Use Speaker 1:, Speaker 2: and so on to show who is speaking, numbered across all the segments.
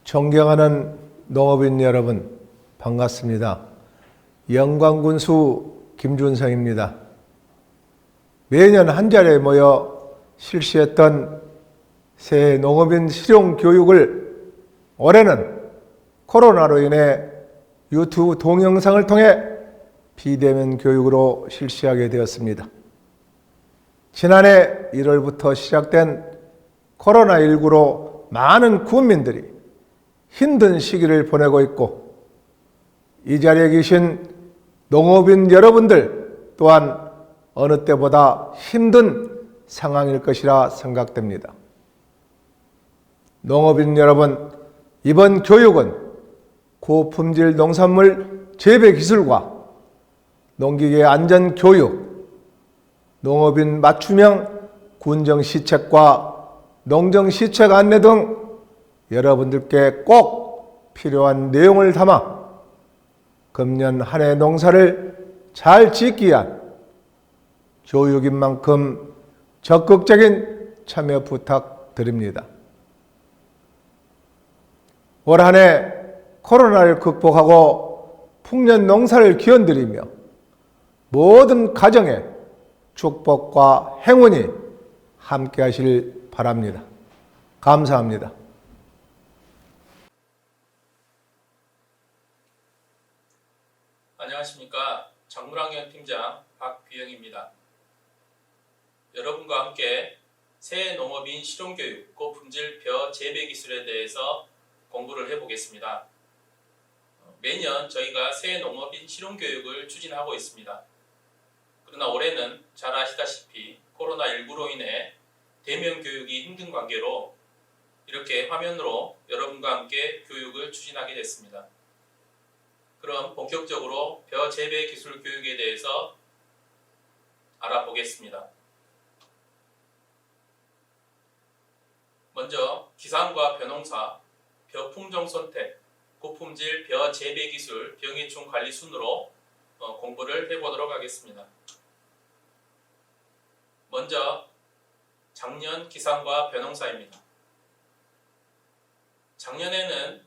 Speaker 1: 존경하는 농업인 여러분, 반갑습니다. 영광군수 김준성입니다. 매년 한자리에 모여 실시했던 새해 농업인 실용교육을 올해는 코로나로 인해 유튜브 동영상을 통해 비대면 교육으로 실시하게 되었습니다. 지난해 1월부터 시작된 코로나19로 많은 국민들이 힘든 시기를 보내고 있고, 이 자리에 계신 농업인 여러분들 또한 어느 때보다 힘든 상황일 것이라 생각됩니다. 농업인 여러분, 이번 교육은 고품질 농산물 재배 기술과 농기계 안전 교육, 농업인 맞춤형 군정 시책과 농정 시책 안내 등 여러분들께 꼭 필요한 내용을 담아 금년 한 해 농사를 잘 짓기 위한 교육인 만큼 적극적인 참여 부탁드립니다. 올 한 해 코로나를 극복하고 풍년 농사를 기원드리며 모든 가정에 축복과 행운이 함께 하실 바랍니다. 감사합니다.
Speaker 2: 안녕하십니까. 작물환경 팀장 박규영입니다. 여러분과 함께 새해 농업인 실용교육 고품질 벼 재배 기술에 대해서 공부를 해보겠습니다. 매년 저희가 새해 농업인 실용교육을 추진하고 있습니다. 그러나 올해는 잘 아시다시피 코로나19로 인해 대면 교육이 힘든 관계로 이렇게 화면으로 여러분과 함께 교육을 추진하게 됐습니다. 그럼 본격적으로 벼 재배 기술 교육에 대해서 알아보겠습니다. 먼저 기상과 벼농사, 벼 품종 선택, 고품질 벼 재배 기술, 병해충 관리 순으로 공부를 해보도록 하겠습니다. 먼저 작년 기상과 벼농사입니다. 작년에는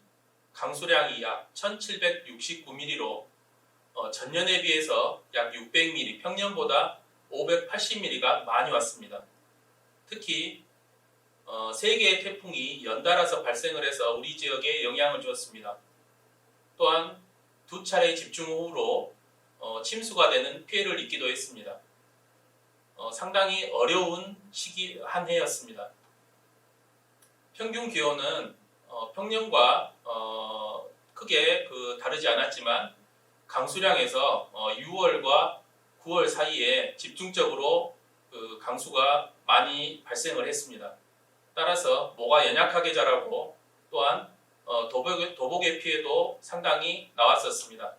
Speaker 2: 강수량이 약 1769mm로 전년에 비해서 약 600mm, 평년보다 580mm가 많이 왔습니다. 특히 3개의 태풍이 연달아서 발생을 해서 우리 지역에 영향을 주었습니다. 또한 2차례 집중호우로 침수가 되는 피해를 입기도 했습니다. 상당히 어려운 시기 한 해였습니다. 평균 기온은 평년과 크게 다르지 않았지만 강수량에서 6월과 9월 사이에 집중적으로 강수가 많이 발생을 했습니다. 따라서 모가 연약하게 자라고 또한 도복의 피해도 상당히 나왔었습니다.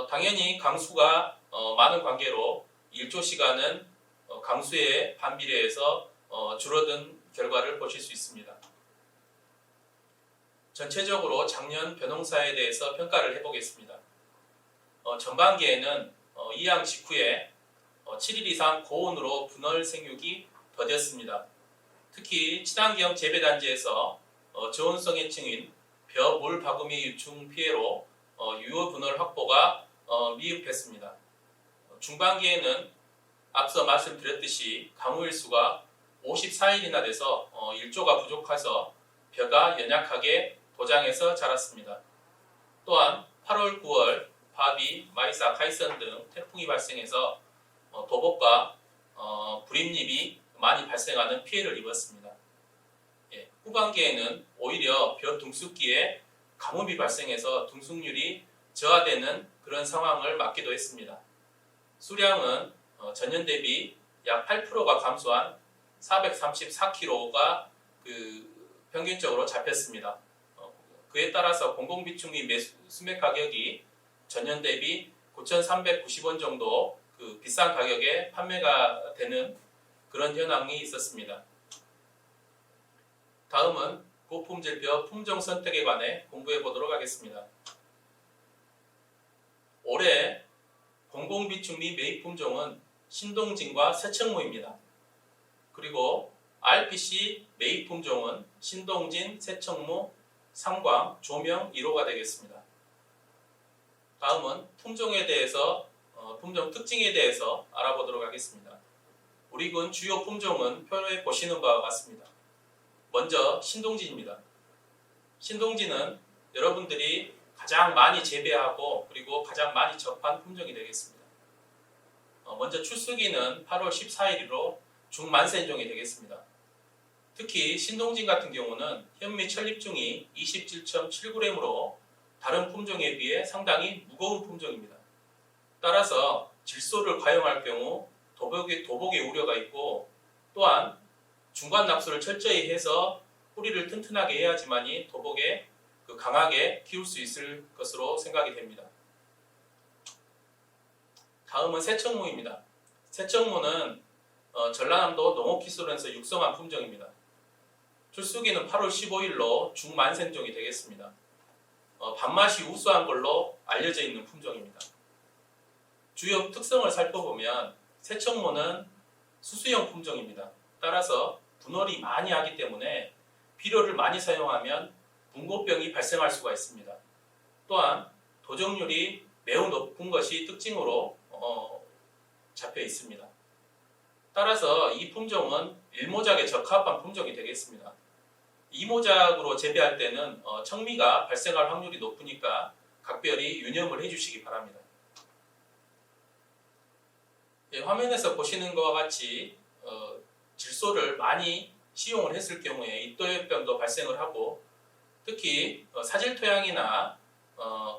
Speaker 2: 당연히 강수가 많은 관계로 일조 시간은 강수에 반비례해서 줄어든 결과를 보실 수 있습니다. 전체적으로 작년 벼농사에 대해서 평가를 해보겠습니다. 전반기에는 이양 직후에 7일 이상 고온으로 분월 생육이 더뎠습니다. 특히 친환경 재배단지에서 저온성 해충인 벼 물 바구미 유충 피해로 유효 분월 확보가 미흡했습니다. 중반기에는 앞서 말씀드렸듯이 강우일수가 54일이나 돼서 일조가 부족해서 벼가 연약하게 도장에서 자랐습니다. 또한 8월, 9월 바비, 마이사, 카이선 등 태풍이 발생해서 도복과 불임잎이 많이 발생하는 피해를 입었습니다. 후반기에는 오히려 벼 둥숙기에 가뭄이 발생해서 둥숙률이 저하되는 그런 상황을 맞기도 했습니다. 수량은 전년 대비 약 8%가 감소한 434kg가 평균적으로 잡혔습니다. 그에 따라서 공공비축 및 수매 가격이 전년 대비 9,390원 정도 비싼 가격에 판매가 되는 그런 현황이 있었습니다. 다음은 고품질 벼 품종 선택에 관해 공부해 보도록 하겠습니다. 올해 공공비축 및 매입 품종은 신동진과 새청무입니다. 그리고 RPC 매입 품종은 신동진, 새청무, 상광, 조명 1호가 되겠습니다. 다음은 품종에 대해서 품종 특징에 대해서 알아보도록 하겠습니다. 우리 군 주요 품종은 표에 보시는 바와 같습니다. 먼저 신동진입니다. 신동진은 여러분들이 가장 많이 재배하고 그리고 가장 많이 접한 품종이 되겠습니다. 먼저 출수기는 8월 14일로 중만센종이 되겠습니다. 특히 신동진 같은 경우는 현미 천립중이 27.7g으로 다른 품종에 비해 상당히 무거운 품종입니다. 따라서 질소를 과용할 경우 도복의 우려가 있고, 또한 중간 납수를 철저히 해서 뿌리를 튼튼하게 해야지만이 도복에 강하게 키울 수 있을 것으로 생각이 됩니다. 다음은 새청무입니다. 새청무는 전라남도 농업기술원에서 육성한 품종입니다. 출수기는 8월 15일로 중만생종이 되겠습니다. 밥맛이 우수한 걸로 알려져 있는 품종입니다. 주요 특성을 살펴보면 새청무는 수수형 품종입니다. 따라서 분월이 많이 하기 때문에 비료를 많이 사용하면 분고병이 발생할 수가 있습니다. 또한 도정률이 매우 높은 것이 특징으로 잡혀 있습니다. 따라서 이 품종은 일모작에 적합한 품종이 되겠습니다. 이모작으로 재배할 때는 청미가 발생할 확률이 높으니까 각별히 유념을 해주시기 바랍니다. 예, 화면에서 보시는 것과 같이 질소를 많이 시용을 했을 경우에 잎도열병도 발생을 하고, 특히 사질 토양이나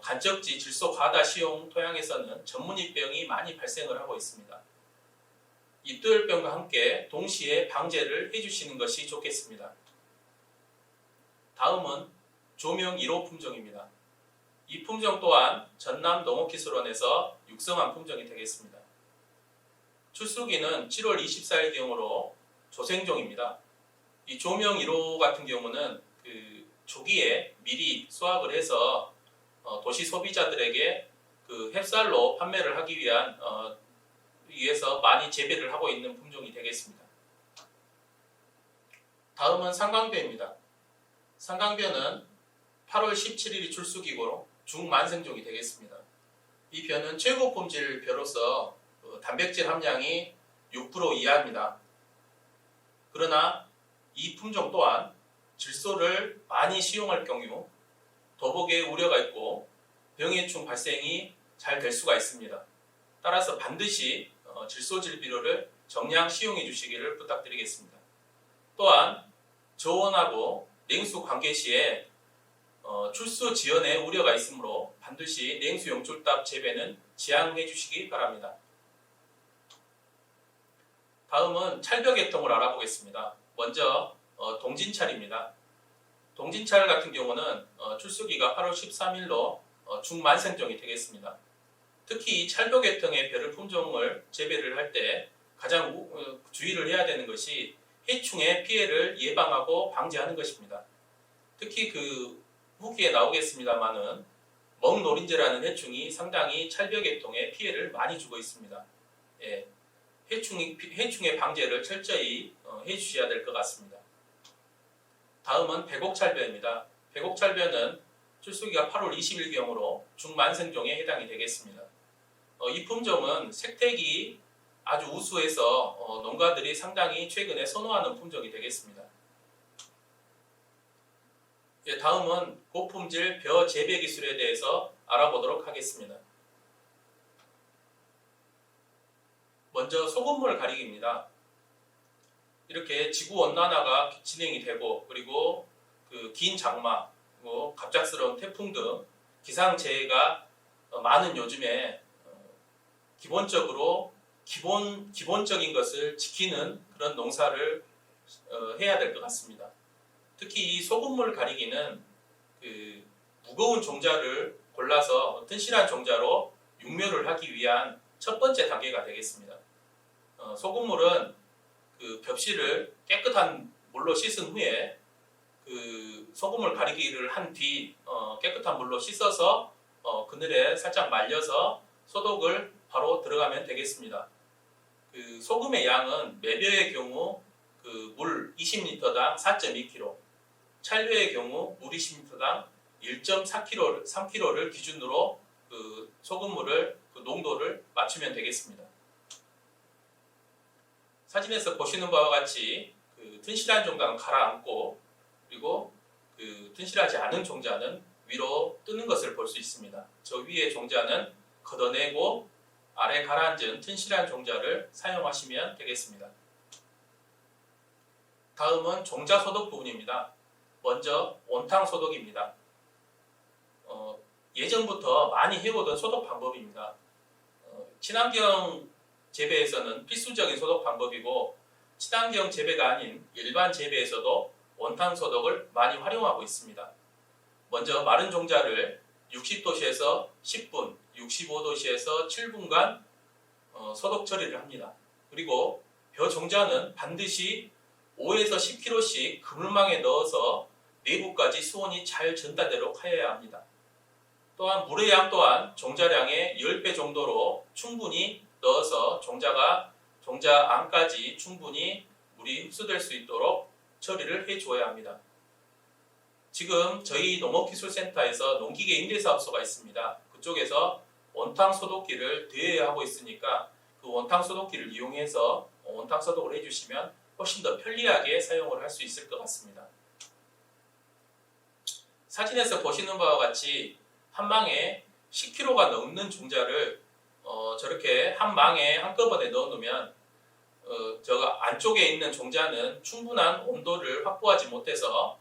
Speaker 2: 간적지 질소 과다 시용 토양에서는 전문잎병이 많이 발생을 하고 있습니다. 잎도열병과 함께 동시에 방제를 해주시는 것이 좋겠습니다. 다음은 조명 1호 품종입니다. 이 품종 또한 전남 농업기술원에서 육성한 품종이 되겠습니다. 출수기는 7월 24일경으로 조생종입니다. 이 조명 1호 같은 경우는 조기에 미리 수확을 해서 도시 소비자들에게 햅쌀로 판매를 하기 위해서 많이 재배를 하고 있는 품종이 되겠습니다. 다음은 상강벼입니다. 상강벼는 8월 17일이 출수기고 중만생종이 되겠습니다. 이 벼는 최고 품질 벼로서 단백질 함량이 6% 이하입니다. 그러나 이 품종 또한 질소를 많이 시용할 경우 도복에 우려가 있고 병해충 발생이 잘 될 수가 있습니다. 따라서 반드시 질소질 비료를 정량 시용해 주시기를 부탁드리겠습니다. 또한 저온하고 냉수 관계 시에 출수 지연에 우려가 있으므로 반드시 냉수 용출답 재배는 지양해 주시기 바랍니다. 다음은 찰벼 계통을 알아보겠습니다. 먼저 동진찰입니다. 동진찰 같은 경우는 출수기가 8월 13일로 중만생종이 되겠습니다. 특히 이 찰벼 계통의 벼를 품종을 재배를 할 때 가장 주의를 해야 되는 것이 해충의 피해를 예방하고 방지하는 것입니다. 특히 후기에 나오겠습니다만은 먹노린재라는 해충이 상당히 찰벼 계통에 피해를 많이 주고 있습니다. 예, 해충의 방제를 철저히 해주셔야 될 것 같습니다. 다음은 백옥찰벼입니다. 백옥찰벼는 출수기가 8월 20일경으로 중만생종에 해당이 되겠습니다. 이 품종은 색택이 아주 우수해서 농가들이 상당히 최근에 선호하는 품종이 되겠습니다. 예, 다음은 고품질 벼 재배 기술에 대해서 알아보도록 하겠습니다. 먼저 소금물 가리기입니다. 이렇게 지구 온난화가 진행이 되고, 그리고 긴 장마, 그리고 갑작스러운 태풍 등 기상재해가 많은 요즘에 기본적으로 기본적인 것을 지키는 그런 농사를 해야 될 것 같습니다. 특히 이 소금물 가리기는 무거운 종자를 골라서 튼실한 종자로 육묘를 하기 위한 첫 번째 단계가 되겠습니다. 소금물은 겹실을 깨끗한 물로 씻은 후에 소금물 가리기를 한 뒤 깨끗한 물로 씻어서 그늘에 살짝 말려서 소독을 바로 들어가면 되겠습니다. 소금의 양은 매벼의 경우 물 20리터당 4.2kg, 찰류의 경우 물 20리터당 3kg를 기준으로 그 소금물을 그 농도를 맞추면 되겠습니다. 사진에서 보시는 바와 같이 그 튼실한 종자는 가라앉고 그리고 그 튼실하지 않은 종자는 위로 뜨는 것을 볼 수 있습니다. 저 위에 종자는 걷어내고 아래 가라앉은 튼실한 종자를 사용하시면 되겠습니다. 다음은 종자 소독 부분입니다. 먼저 원탕 소독입니다. 예전부터 많이 해오던 소독 방법입니다. 친환경 재배에서는 필수적인 소독 방법이고 친환경 재배가 아닌 일반 재배에서도 원탕 소독을 많이 활용하고 있습니다. 먼저 마른 종자를 60도씨에서 10분, 65도씨에서 7분간 소독 처리를 합니다. 그리고 벼 종자는 반드시 5에서 10kg씩 그물망에 넣어서 내부까지 수온이 잘 전달되도록 하여야 합니다. 또한 물의 양 또한 종자량의 10배 정도로 충분히 넣어서 종자 안까지 충분히 물이 흡수될 수 있도록 처리를 해주어야 합니다. 지금 저희 농업기술센터에서 농기계 임대사업소가 있습니다. 그쪽에서 원탕 소독기를 대여하고 있으니까 그 원탕 소독기를 이용해서 원탕 소독을 해주시면 훨씬 더 편리하게 사용을 할 수 있을 것 같습니다. 사진에서 보시는 바와 같이 한 망에 10kg가 넘는 종자를 저렇게 한 망에 한꺼번에 넣어 놓으면 저 안쪽에 있는 종자는 충분한 온도를 확보하지 못해서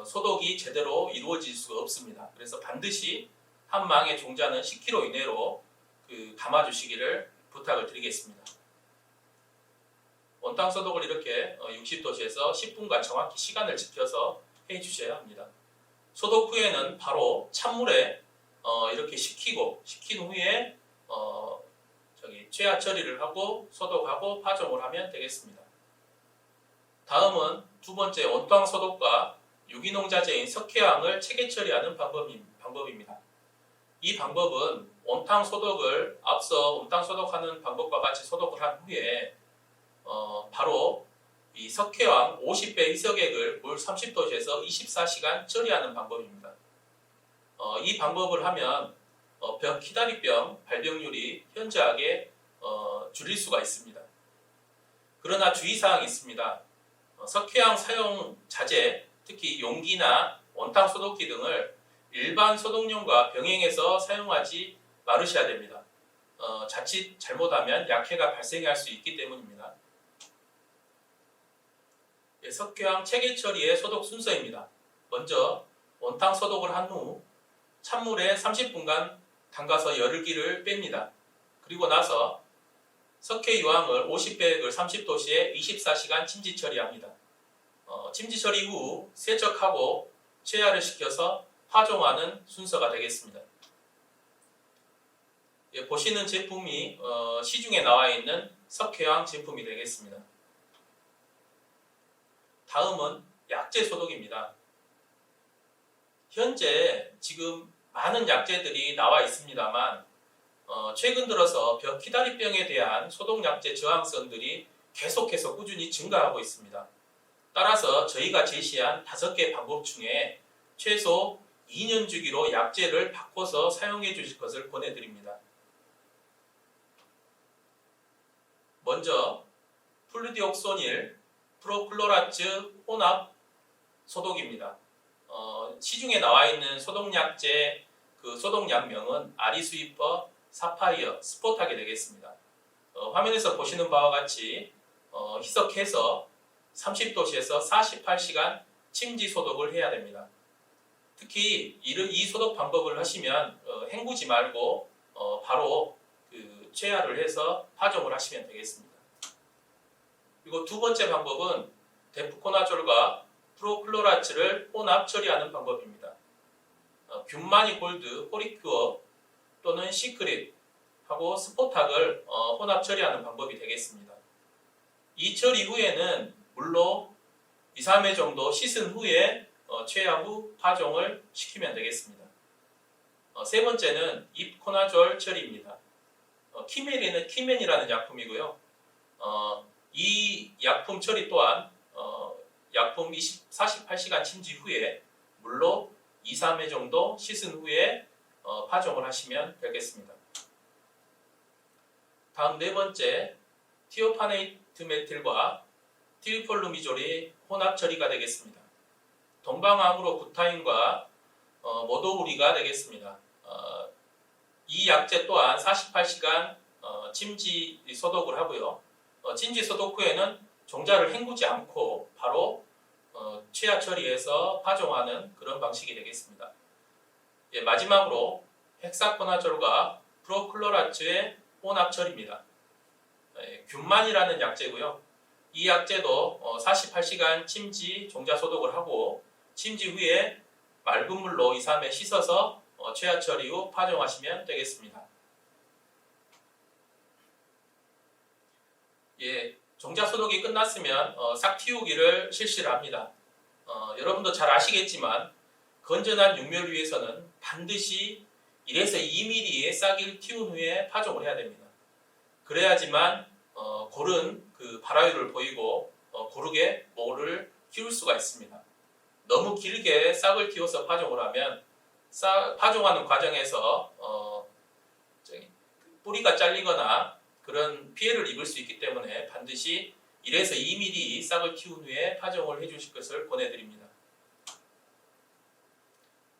Speaker 2: 소독이 제대로 이루어질 수가 없습니다. 그래서 반드시 한 망의 종자는 10kg 이내로 담아주시기를 부탁을 드리겠습니다. 원탕 소독을 이렇게 60도씨에서 10분간 정확히 시간을 지켜서 해주셔야 합니다. 소독 후에는 바로 찬물에 이렇게 식힌 후에 최하 처리를 하고 소독하고 파종을 하면 되겠습니다. 다음은 두 번째 원탕 소독과 유기농자재인 석회암을 체계 처리하는 방법입니다. 이 방법은 원탕 소독을 앞서 원탕 소독하는 방법과 같이 소독을 한 후에 바로 이 석회암 50배 희석액을 물 30도씨에서 24시간 처리하는 방법입니다. 이 방법을 하면 벼 키다리병 발병률이 현저하게 줄일 수가 있습니다. 그러나 주의사항이 있습니다. 석회암 사용 자재, 특히 용기나 원탕 소독기 등을 일반 소독용과 병행해서 사용하지 말으셔야 됩니다. 자칫 잘못하면 약해가 발생할 수 있기 때문입니다. 석회암 체계 처리의 소독 순서입니다. 먼저 원탕 소독을 한 후 찬물에 30분간 담가서 열기를 뺍니다. 그리고 나서 석회 유황을 50배액을 30도씨에 24시간 침지 처리합니다. 침지 처리 후 세척하고 체화를 시켜서 파종하는 순서가 되겠습니다. 보시는 제품이 시중에 나와 있는 석회황 제품이 되겠습니다. 다음은 약재 소독입니다. 현재 지금 많은 약재들이 나와 있습니다만 최근 들어서 벼 키다리병에 대한 소독 약재 저항성들이 계속해서 꾸준히 증가하고 있습니다. 따라서 저희가 제시한 5개 방법 중에 최소 2년 주기로 약재를 바꿔서 사용해 주실 것을 권해드립니다. 먼저 플루디옥소닐 프로클로라츠 혼합 소독입니다. 시중에 나와 있는 소독약재 소독약명은 아리스위퍼, 사파이어, 스포탁이 되겠습니다. 화면에서 보시는 바와 같이 희석해서 30도씨에서 48시간 침지 소독을 해야 됩니다. 특히 이 소독 방법을 하시면 헹구지 말고 바로 체화를 해서 파종을 하시면 되겠습니다. 그리고 두 번째 방법은 데프코나졸과 프로클로라츠를 혼합 처리하는 방법입니다. 균마니 골드, 호리큐어 또는 시크릿하고 스포탁을 혼합 처리하는 방법이 되겠습니다. 이 처리 후에는 물로 2, 3회 정도 씻은 후에 체화 후 파종을 시키면 되겠습니다. 세 번째는 잎코나졸 처리입니다. 키멜이는 키멘이라는 약품이고요. 이 약품 처리 또한 약품 48시간 침지 후에 물로 2, 3회 정도 씻은 후에 파종을 하시면 되겠습니다. 다음 네 번째, 티오파네이트 메틸과 티리폴루미졸이 혼합 처리가 되겠습니다. 동방아무로 구타인과 모도우리가 되겠습니다. 이 약재 또한 48시간 침지 소독을 하고요. 침지 소독 후에는 종자를 헹구지 않고 바로 최하 처리해서 파종하는 그런 방식이 되겠습니다. 예, 마지막으로 헥사코나졸과 프로클로라츠의 혼합 처리입니다. 균만이라는 약재고요. 이 약재도 48시간 침지 종자 소독을 하고 침지 후에 맑은 물로 2, 3회 씻어서 최하 처리 후 파종하시면 되겠습니다. 예, 종자 소독이 끝났으면 싹 틔우기를 실시를 합니다. 여러분도 잘 아시겠지만 건전한 육묘를 위해서는 반드시 1에서 2mm의 싹을 틔운 후에 파종을 해야 됩니다. 그래야지만 고른 그 발화율을 보이고 고르게 모를 키울 수가 있습니다. 너무 길게 싹을 틔워서 파종을 하면 파종하는 과정에서 뿌리가 잘리거나 그런 피해를 입을 수 있기 때문에 반드시 1에서 2mm 싹을 틔운 후에 파종을 해주실 것을 권해드립니다.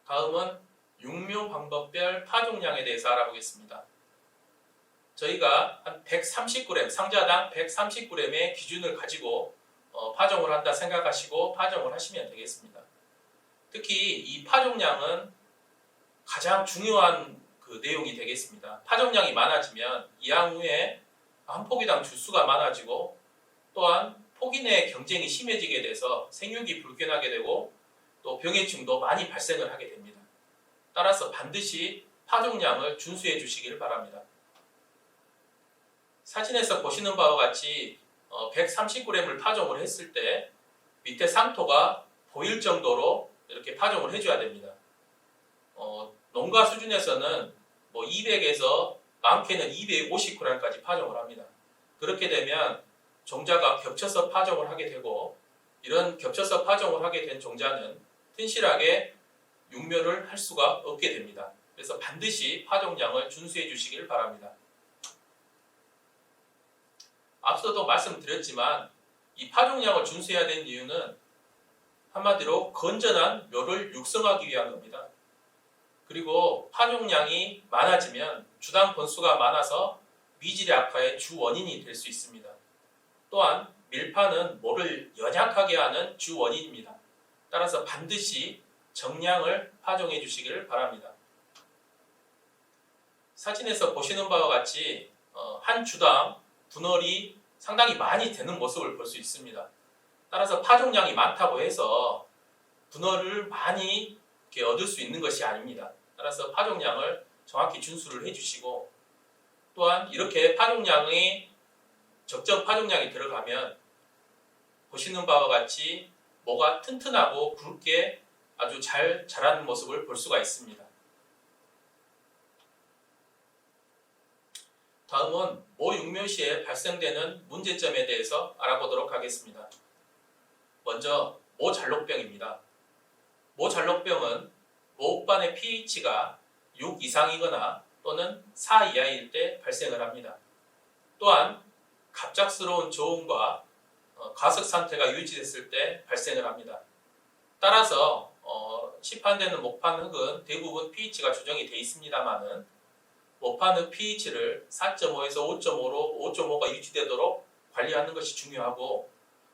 Speaker 2: 다음은 육묘 방법별 파종량에 대해서 알아보겠습니다. 저희가 한 130g, 상자당 130g의 기준을 가지고 파종을 한다 생각하시고 파종을 하시면 되겠습니다. 특히 이 파종량은 가장 중요한 그 내용이 되겠습니다. 파종량이 많아지면 이항 후에 한 포기당 주수가 많아지고 또한 포기 내 경쟁이 심해지게 돼서 생육이 불균하게 되고 또 병해충도 많이 발생을 하게 됩니다. 따라서 반드시 파종량을 준수해 주시길 바랍니다. 사진에서 보시는 바와 같이 130g을 파종을 했을 때 밑에 상토가 보일 정도로 이렇게 파종을 해줘야 됩니다. 농가 수준에서는 200에서 많게는 250g까지 파종을 합니다. 그렇게 되면 종자가 겹쳐서 파종을 하게 되고 이런 겹쳐서 파종을 하게 된 종자는 튼실하게 육묘를 할 수가 없게 됩니다. 그래서 반드시 파종량을 준수해 주시길 바랍니다. 앞서도 말씀드렸지만 이 파종량을 준수해야 되는 이유는 한마디로 건전한 묘를 육성하기 위한 겁니다. 그리고 파종량이 많아지면 주당 번수가 많아서 미질의 악화의 주 원인이 될 수 있습니다. 또한 밀파는 모를 연약하게 하는 주 원인입니다. 따라서 반드시 정량을 파종해 주시기를 바랍니다. 사진에서 보시는 바와 같이 한 주당 분월이 상당히 많이 되는 모습을 볼 수 있습니다. 따라서 파종량이 많다고 해서 분월을 많이 이렇게 얻을 수 있는 것이 아닙니다. 따라서 파종량을 정확히 준수를 해주시고 또한 이렇게 적정 파종량이 들어가면 보시는 바와 같이 모가 튼튼하고 굵게 아주 잘 자라는 모습을 볼 수가 있습니다. 다음은 모 육묘 시에 발생되는 문제점에 대해서 알아보도록 하겠습니다. 먼저 모잘록병입니다. 모잘록병은 모읍반의 pH가 6 이상이거나 또는 4 이하일 때 발생을 합니다. 또한 갑작스러운 저온과 가석 상태가 유지됐을 때 발생을 합니다. 따라서 시판되는 목판 흙은 대부분 pH가 조정이 되어 있습니다만은 목판 흙 pH를 4.5에서 5.5로 5.5가 유지되도록 관리하는 것이 중요하고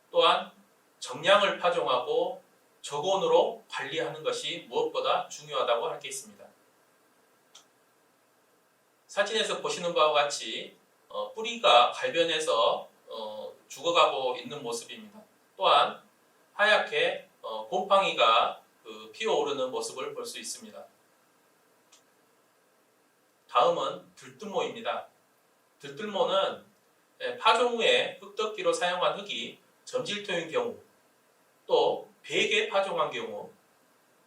Speaker 2: 또한 정량을 파종하고 저온으로 관리하는 것이 무엇보다 중요하다고 할 게 있습니다. 사진에서 보시는 바와 같이 뿌리가 갈변해서 죽어가고 있는 모습입니다. 또한 하얗게 곰팡이가 피어오르는 모습을 볼 수 있습니다. 다음은 들뜬모입니다. 들뜬모는 파종 후에 흙덮기로 사용한 흙이 점질토인 경우 또 베개 파종한 경우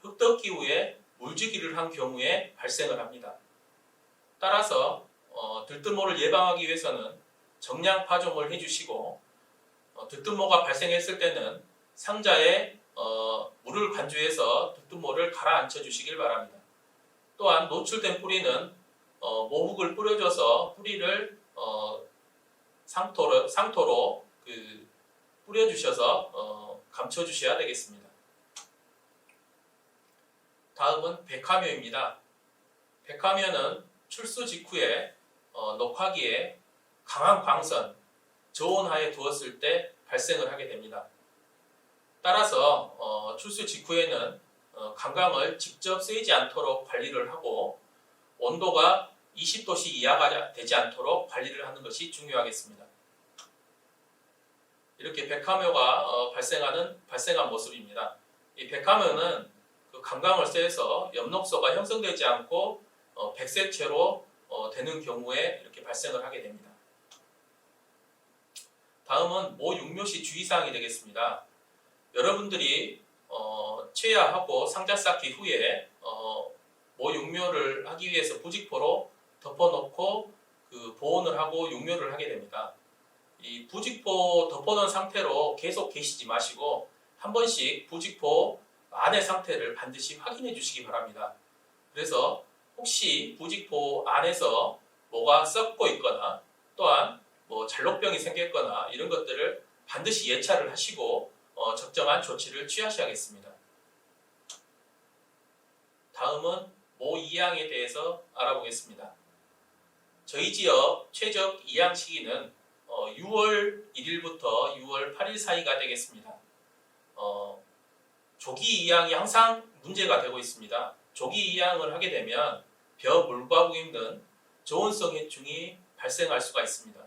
Speaker 2: 흙덮기 후에 물주기를 한 경우에 발생을 합니다. 따라서 들뜬모를 예방하기 위해서는 정량 파종을 해주시고 들뜬모가 발생했을 때는 상자에 물을 관주해서 득두모를 가라앉혀 주시길 바랍니다. 또한 노출된 뿌리는 모흙을 뿌려줘서 뿌리를 상토로 뿌려주셔서 감춰주셔야 되겠습니다. 다음은 백화묘입니다. 백화묘는 출수 직후에 녹화기에 강한 광선, 저온하에 두었을 때 발생을 하게 됩니다. 따라서 출수 직후에는 감강을 직접 쐬지 않도록 관리를 하고 온도가 20도씨 이하가 되지 않도록 관리를 하는 것이 중요하겠습니다. 이렇게 백화묘가 발생한 모습입니다. 이 백화묘는 그 감강을 쐬서 엽록소가 형성되지 않고 백색체로 되는 경우에 이렇게 발생을 하게 됩니다. 다음은 모육묘시 주의사항이 되겠습니다. 여러분들이 최야하고 상자 쌓기 후에 모육묘를 하기 위해서 부직포로 덮어놓고 그 보온을 하고 육묘를 하게 됩니다. 이 부직포 덮어놓은 상태로 계속 계시지 마시고 한 번씩 부직포 안의 상태를 반드시 확인해 주시기 바랍니다. 그래서 혹시 부직포 안에서 뭐가 썩고 있거나 또한 뭐 잘록병이 생겼거나 이런 것들을 반드시 예찰을 하시고 적정한 조치를 취하셔야겠습니다. 다음은 모이양에 대해서 알아보겠습니다. 저희 지역 최적 이양 시기는 6월 1일부터 6월 8일 사이가 되겠습니다. 조기 이양이 항상 문제가 되고 있습니다. 조기 이양을 하게 되면 벼 물과부임 등 저온성 해충이 발생할 수가 있습니다.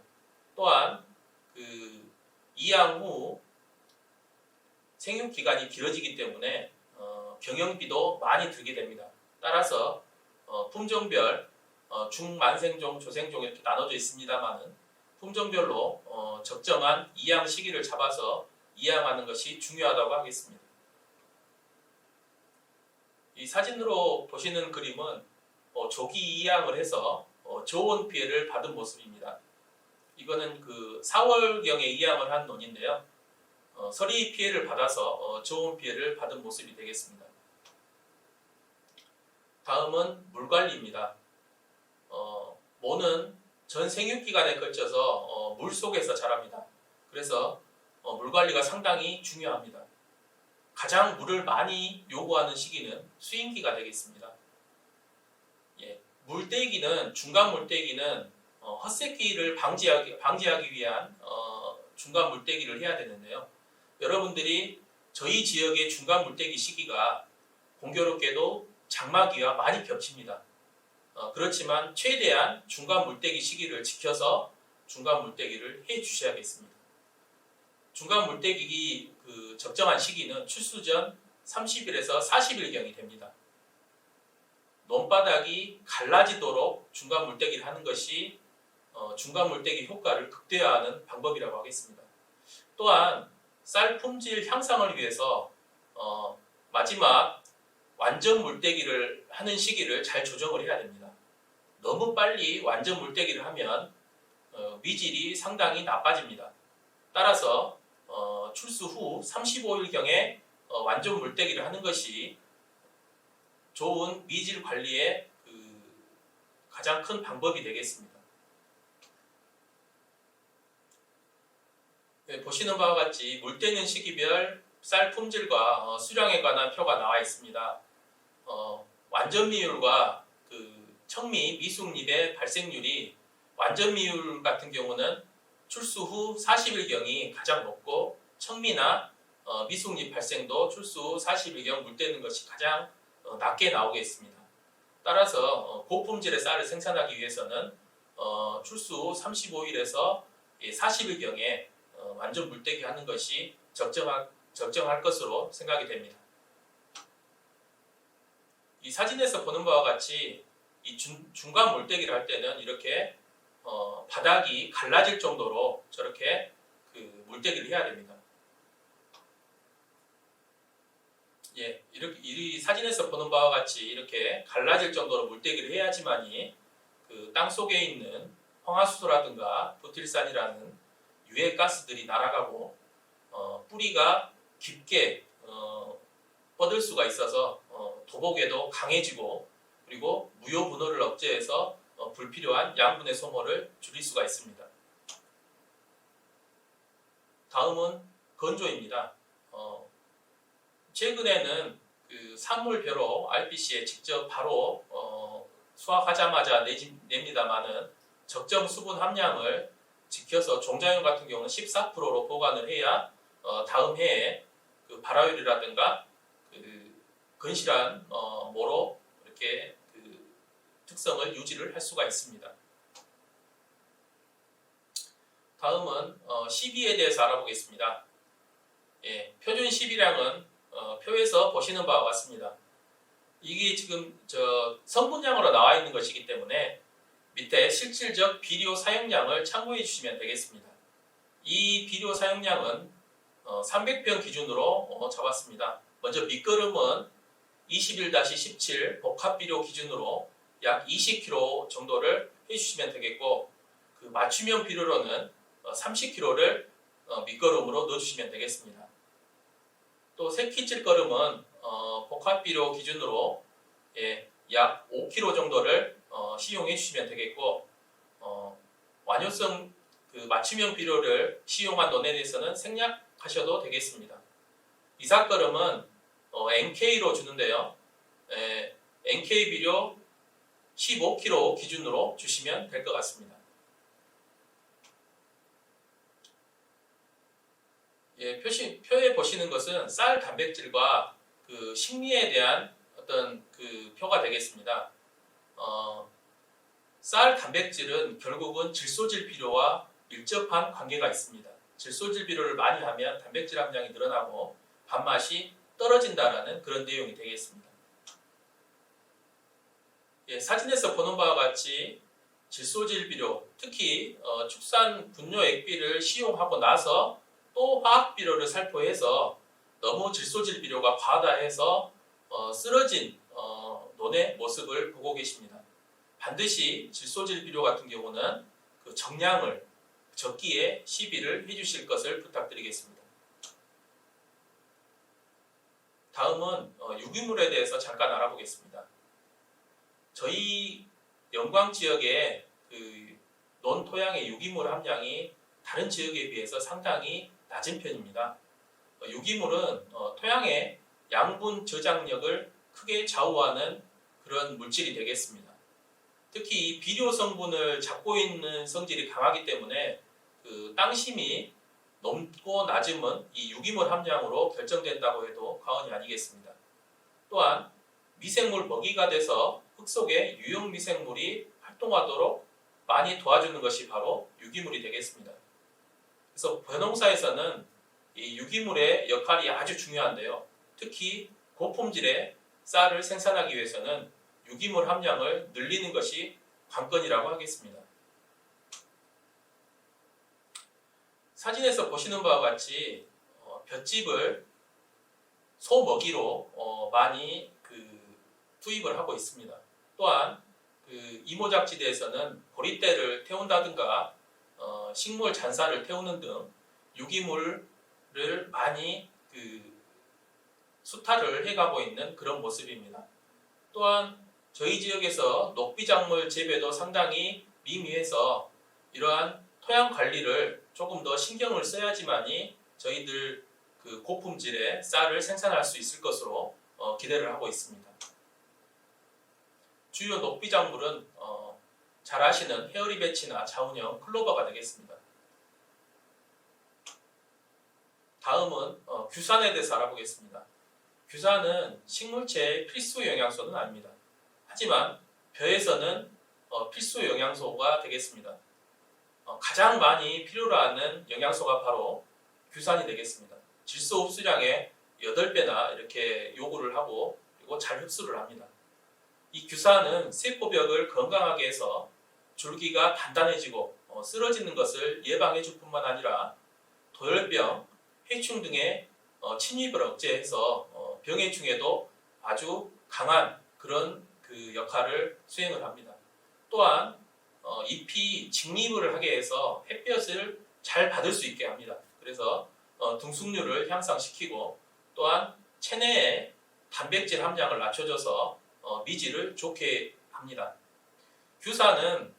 Speaker 2: 또한 그 이양 후 생육 기간이 길어지기 때문에 경영비도 많이 들게 됩니다. 따라서 품종별 중만생종, 조생종 이렇게 나눠져 있습니다만은 품종별로 적정한 이양 시기를 잡아서 이양하는 것이 중요하다고 하겠습니다. 이 사진으로 보시는 그림은 조기 이양을 해서 저온 피해를 받은 모습입니다. 이거는 그 4월경에 이양을 한 논인데요. 서리 피해를 받아서 저온 피해를 받은 모습이 되겠습니다. 다음은 물관리입니다. 모는 전 생육 기간에 걸쳐서 물 속에서 자랍니다. 그래서 물관리가 상당히 중요합니다. 가장 물을 많이 요구하는 시기는 수인기가 되겠습니다. 물떼기는 중간 물떼기는 헛새끼를 방지하기 위한 중간 물떼기를 해야 되는데요. 여러분들이 저희 지역의 중간 물떼기 시기가 공교롭게도 장마기와 많이 겹칩니다. 그렇지만 최대한 중간 물떼기 시기를 지켜서 중간 물떼기를 해 주셔야겠습니다. 중간 물떼기 그 적정한 시기는 출수 전 30일에서 40일경이 됩니다. 논바닥이 갈라지도록 중간 물떼기를 하는 것이 중간 물떼기 효과를 극대화하는 방법이라고 하겠습니다. 또한 쌀 품질 향상을 위해서 마지막 완전 물떼기를 하는 시기를 잘 조정을 해야 됩니다. 너무 빨리 완전 물떼기를 하면 위질이 상당히 나빠집니다. 따라서 출수 후 35일경에 완전 물떼기를 하는 것이 좋은 미질 관리의 가장 큰 방법이 되겠습니다. 보시는 바와 같이 물떼는 시기별 쌀 품질과 수량에 관한 표가 나와 있습니다. 완전 미율과 청미, 미숙립의 발생률이 완전 미율 같은 경우는 출수 후 40일경이 가장 높고 청미나 미숙립 발생도 출수 후 40일경 물떼는 것이 가장 낮게 나오겠습니다. 따라서 고품질의 쌀을 생산하기 위해서는 출수 후 35일에서 40일경에 완전 물떼기 하는 것이 적정할 것으로 생각이 됩니다. 이 사진에서 보는 바와 같이 이 중간 물떼기를 할 때는 이렇게 바닥이 갈라질 정도로 저렇게 물떼기를 해야 됩니다. 이렇게 이 사진에서 보는 바와 같이 이렇게 갈라질 정도로 물떼기를 해야지만이 땅 속에 있는 황화수소라든가 부틸산이라는 유해 가스들이 날아가고 뿌리가 깊게 뻗을 수가 있어서 도복에도 강해지고 그리고 무효 분호를 억제해서 불필요한 양분의 소모를 줄일 수가 있습니다. 다음은 건조입니다. 최근에는 그 산물벼로 RPC에 직접 바로 수확하자마자 냅니다만은 적정 수분 함량을 지켜서 종자용 같은 경우는 14%로 보관을 해야 다음 해에 그 발화율이라든가 그 건실한 모로 이렇게 그 특성을 유지를 할 수가 있습니다. 다음은 시비에 대해서 알아보겠습니다. 예, 표준 시비량은 표에서 보시는 바와 같습니다. 이게 지금 성분량으로 나와 있는 것이기 때문에 밑에 실질적 비료 사용량을 참고해 주시면 되겠습니다. 이 비료 사용량은 300평 기준으로 잡았습니다. 먼저 밑거름은 21-17 복합비료 기준으로 약 20kg 정도를 해주시면 되겠고, 그 맞춤형 비료로는 30kg를 밑거름으로 넣어주시면 되겠습니다. 또 새끼질 거름은 복합비료 기준으로 약 5kg 정도를 시용해 주시면 되겠고, 완효성 그 맞춤형 비료를 시용한 논에 대해서는 생략하셔도 되겠습니다. 이삭거름은 NK로 주는데요. NK 비료 15kg 기준으로 주시면 될 것 같습니다. 예, 표에 보시는 것은 쌀 단백질과 그 식미에 대한 어떤 그 표가 되겠습니다. 쌀 단백질은 결국은 질소질 비료와 밀접한 관계가 있습니다. 질소질 비료를 많이 하면 단백질 함량이 늘어나고 밥맛이 떨어진다라는 그런 내용이 되겠습니다. 예, 사진에서 보는 바와 같이 질소질 비료, 특히 축산 분뇨 액비를 시용하고 나서 또 화학 비료를 살포해서 너무 질소질 비료가 과하다 해서 쓰러진 논의 모습을 보고 계십니다. 반드시 질소질 비료 같은 경우는 그 정량을 적기에 시비를 해주실 것을 부탁드리겠습니다. 다음은 유기물에 대해서 잠깐 알아보겠습니다. 저희 영광 지역의 그 논 토양의 유기물 함량이 다른 지역에 비해서 상당히 낮은 편입니다. 유기물은 토양의 양분 저장력을 크게 좌우하는 그런 물질이 되겠습니다. 특히 이 비료 성분을 잡고 있는 성질이 강하기 때문에 그 땅심이 높고 낮음은 이 유기물 함량으로 결정된다고 해도 과언이 아니겠습니다. 또한 미생물 먹이가 돼서 흙 속에 유용 미생물이 활동하도록 많이 도와주는 것이 바로 유기물이 되겠습니다. 그래서 벼농사에서는 이 유기물의 역할이 아주 중요한데요. 특히 고품질의 쌀을 생산하기 위해서는 유기물 함량을 늘리는 것이 관건이라고 하겠습니다. 사진에서 보시는 바와 같이 볏짚을 소 먹이로 많이 투입을 하고 있습니다. 또한 이모작지대에서는 보리떼를 태운다든가 식물 잔사를 태우는 등 유기물을 많이 수탈을 해가고 있는 그런 모습입니다. 또한 저희 지역에서 녹비작물 재배도 상당히 미미해서 이러한 토양 관리를 조금 더 신경을 써야지만이 저희들 그 고품질의 쌀을 생산할 수 있을 것으로 기대를 하고 있습니다. 주요 녹비작물은 잘 아시는 헤어리배치나 자운형, 클로버가 되겠습니다. 다음은 규산에 대해서 알아보겠습니다. 규산은 식물체의 필수 영양소는 아닙니다. 하지만 벼에서는 필수 영양소가 되겠습니다. 가장 많이 필요로 하는 영양소가 바로 규산이 되겠습니다. 질소 흡수량의 8배나 이렇게 요구를 하고 그리고 잘 흡수를 합니다. 이 규산은 세포벽을 건강하게 해서 줄기가 단단해지고 쓰러지는 것을 예방해 줄 뿐만 아니라 도열병, 해충 등의 침입을 억제해서 병해충에도 아주 강한 그런 그 역할을 수행을 합니다. 또한 잎이 직립을 하게 해서 햇볕을 잘 받을 수 있게 합니다. 그래서 등숙률을 향상시키고 또한 체내의 단백질 함량을 낮춰줘서 미지를 좋게 합니다. 규산은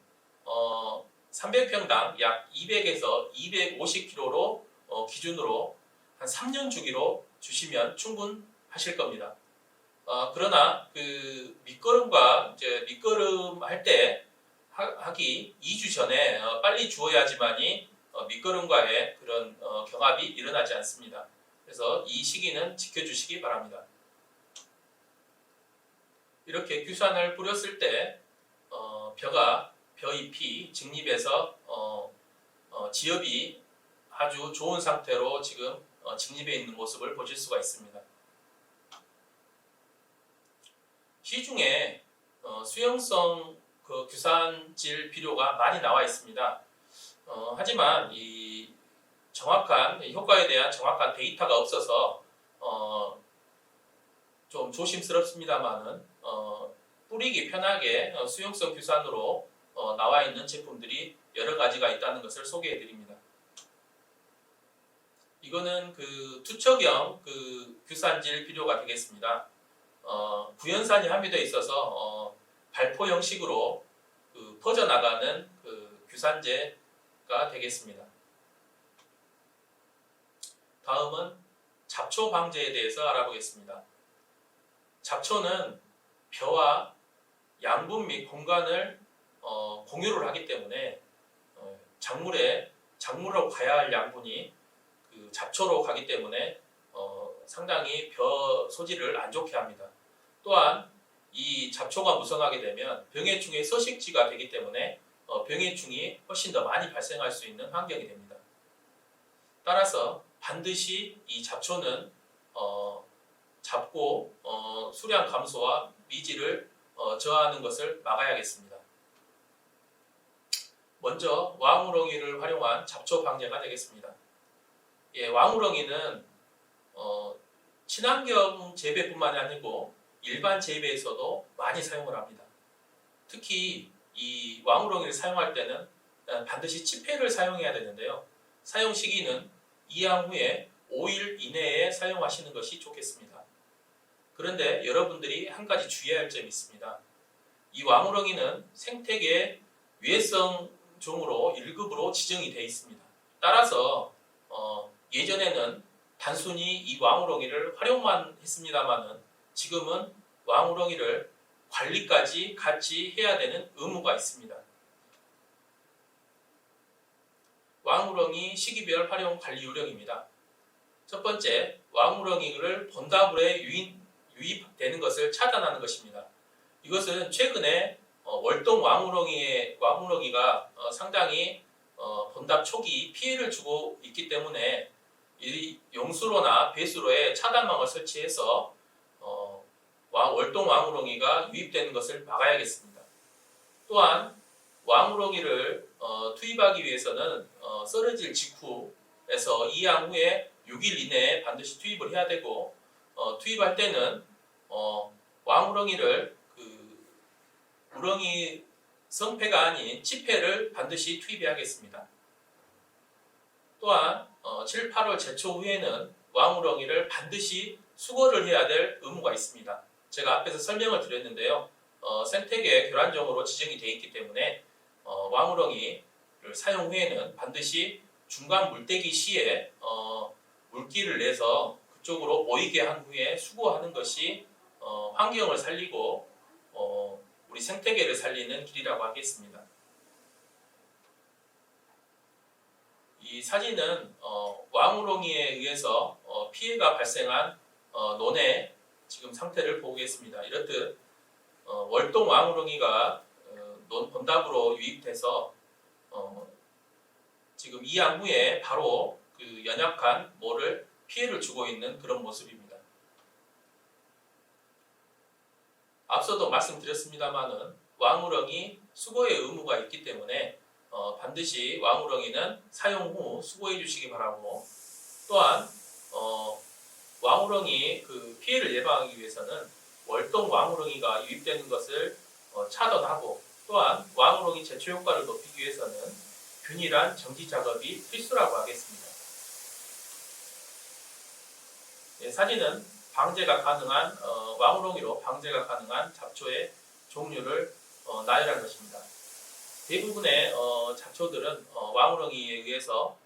Speaker 2: 300평당 약 200에서 250kg로 기준으로 한 3년 주기로 주시면 충분하실 겁니다. 그러나 그 밑거름과 이제 밑거름 할 때 하기 2주 전에 빨리 주어야지만이 밑거름과의 그런 경합이 일어나지 않습니다. 그래서 이 시기는 지켜주시기 바랍니다. 이렇게 규산을 뿌렸을 때 벼잎이 직립해서 지엽이 아주 좋은 상태로 지금 직립해 있는 모습을 보실 수가 있습니다. 시중에 수용성 그 규산질 비료가 많이 나와 있습니다. 하지만 이 정확한 효과에 대한 정확한 데이터가 없어서 좀 조심스럽습니다만은 뿌리기 편하게 수용성 규산으로 나와 있는 제품들이 여러 가지가 있다는 것을 소개해 드립니다. 이거는 그 투척형 그 규산질 비료가 되겠습니다. 구연산이 함유되어 있어서 발포 형식으로 그 퍼져나가는 그 규산제가 되겠습니다. 다음은 잡초 방제에 대해서 알아보겠습니다. 잡초는 벼와 양분 및 공간을 공유를 하기 때문에 작물로 가야 할 양분이 그 잡초로 가기 때문에 상당히 벼 소질을 안 좋게 합니다. 또한 이 잡초가 무성하게 되면 병해충의 서식지가 되기 때문에 병해충이 훨씬 더 많이 발생할 수 있는 환경이 됩니다. 따라서 반드시 이 잡초는 잡고 수량 감소와 미지를 저하하는 것을 막아야겠습니다. 먼저 왕우렁이를 활용한 잡초 방제가 되겠습니다. 왕우렁이는 친환경 재배뿐만 아니고 일반 재배에서도 많이 사용을 합니다. 특히 이 왕우렁이를 사용할 때는 반드시 치패를 사용해야 되는데요. 사용 시기는 이양 후에 5일 이내에 사용하시는 것이 좋겠습니다. 그런데 여러분들이 한 가지 주의해야 할 점이 있습니다. 이 왕우렁이는 생태계 위해성 종으로 1급으로 지정이 되어 있습니다. 따라서 예전에는 단순히 이 왕우렁이를 활용만 했습니다만은 지금은 왕우렁이를 관리까지 같이 해야 되는 의무가 있습니다. 왕우렁이 시기별 활용 관리 요령입니다. 첫 번째, 왕우렁이를 본다물에 유입되는 것을 차단하는 것입니다. 이것은 최근에 월동 왕우렁이가 상당히 본답 초기 피해를 주고 있기 때문에 이 용수로나 배수로에 차단망을 설치해서 월동 왕우렁이가 유입되는 것을 막아야겠습니다. 또한 왕우렁이를 투입하기 위해서는 썰어질 직후에서 이양 후에 6일 이내에 반드시 투입을 해야 되고 투입할 때는 왕우렁이를 우렁이 성패가 아닌 치패를 반드시 투입해야겠습니다. 또한 7, 8월 제초 후에는 왕우렁이를 반드시 수거를 해야 될 의무가 있습니다. 제가 앞에서 설명을 드렸는데요. 생태계 교란종으로 지정이 되어 있기 때문에 왕우렁이를 사용 후에는 반드시 중간 물대기 시에 물기를 내서 그쪽으로 모이게 한 후에 수거하는 것이 환경을 살리고 우리 생태계를 살리는 길이라고 하겠습니다. 이 사진은 왕우렁이에 의해서 피해가 발생한 논의 지금 상태를 보겠습니다. 이렇듯 월동 왕우렁이가 논 본답으로 유입돼서 지금 이양 후에 바로 그 연약한 모를 피해를 주고 있는 그런 모습입니다. 앞서도 말씀드렸습니다마는 왕우렁이 수거의 의무가 있기 때문에 반드시 왕우렁이는 사용 후 수거해 주시기 바라고, 또한 왕우렁이 그 피해를 예방하기 위해서는 월동 왕우렁이가 유입되는 것을 차단하고, 또한 왕우렁이 제초 효과를 높이기 위해서는 균일한 정지 작업이 필수라고 하겠습니다. 사진은 방제가 가능한 왕우렁이로 방제가 가능한 잡초의 종류를 나열한 것입니다. 대부분의 잡초들은 왕우렁이에 의해서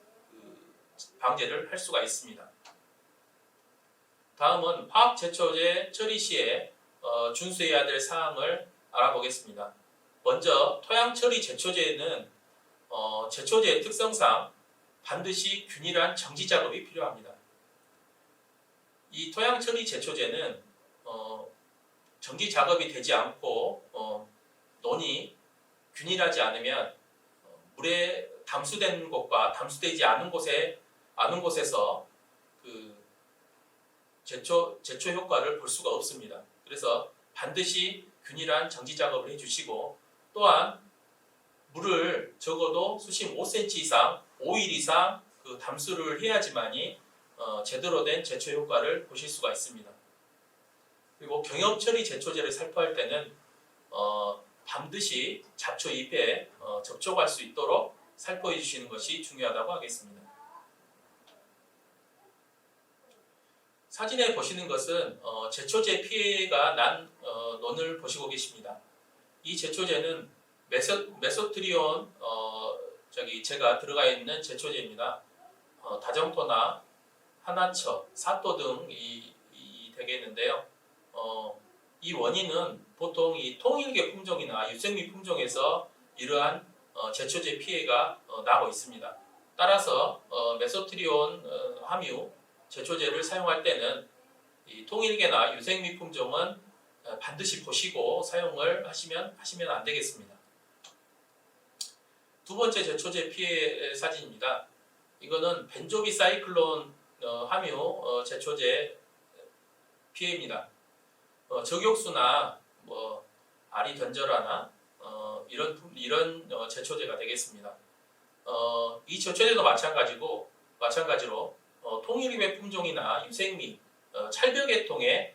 Speaker 2: 방제를 할 수가 있습니다. 다음은 화학 제초제 처리 시에 준수해야 될 사항을 알아보겠습니다. 먼저 토양 처리 제초제는 제초제의 특성상 반드시 균일한 정지 작업이 필요합니다. 이 토양 처리 제초제는 정지 작업이 되지 않고 논이 균일하지 않으면 물에 담수된 곳과 담수되지 않은 곳에서 그 제초 효과를 볼 수가 없습니다. 그래서 반드시 균일한 정지 작업을 해주시고, 또한 물을 적어도 수심 5cm 이상, 5일 이상 그 담수를 해야지만이 제대로 된 제초 효과를 보실 수가 있습니다. 그리고 경염 처리 제초제를 살포할 때는 반드시 잡초 잎에 접촉할 수 있도록 살포해 주시는 것이 중요하다고 하겠습니다. 사진에 보시는 것은 제초제 피해가 난 논을 보시고 계십니다. 이 제초제는 메소트리온 제가 들어가 있는 제초제입니다. 다정토나 하나처, 사토 등이 되겠는데요. 이 원인은 보통 이 통일계 품종이나 유생미 품종에서 이러한 제초제 피해가 나고 있습니다. 따라서 메소트리온 함유 제초제를 사용할 때는 이 통일계나 유생미 품종은 반드시 보시고 사용을 하시면 안 되겠습니다. 두 번째 제초제 피해 사진입니다. 이거는 벤조기 사이클론 함유 제초제 피해입니다. 저격수나 아리던저라나 이런 제초제가 되겠습니다. 이 제초제도 마찬가지로 통일계 품종이나 유생미, 찰벽계통에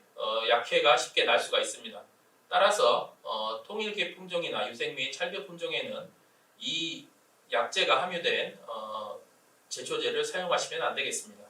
Speaker 2: 약해가 쉽게 날 수가 있습니다. 따라서 통일계 품종이나 유생미, 찰벽 품종에는 이 약재가 함유된 제초제를 사용하시면 안 되겠습니다.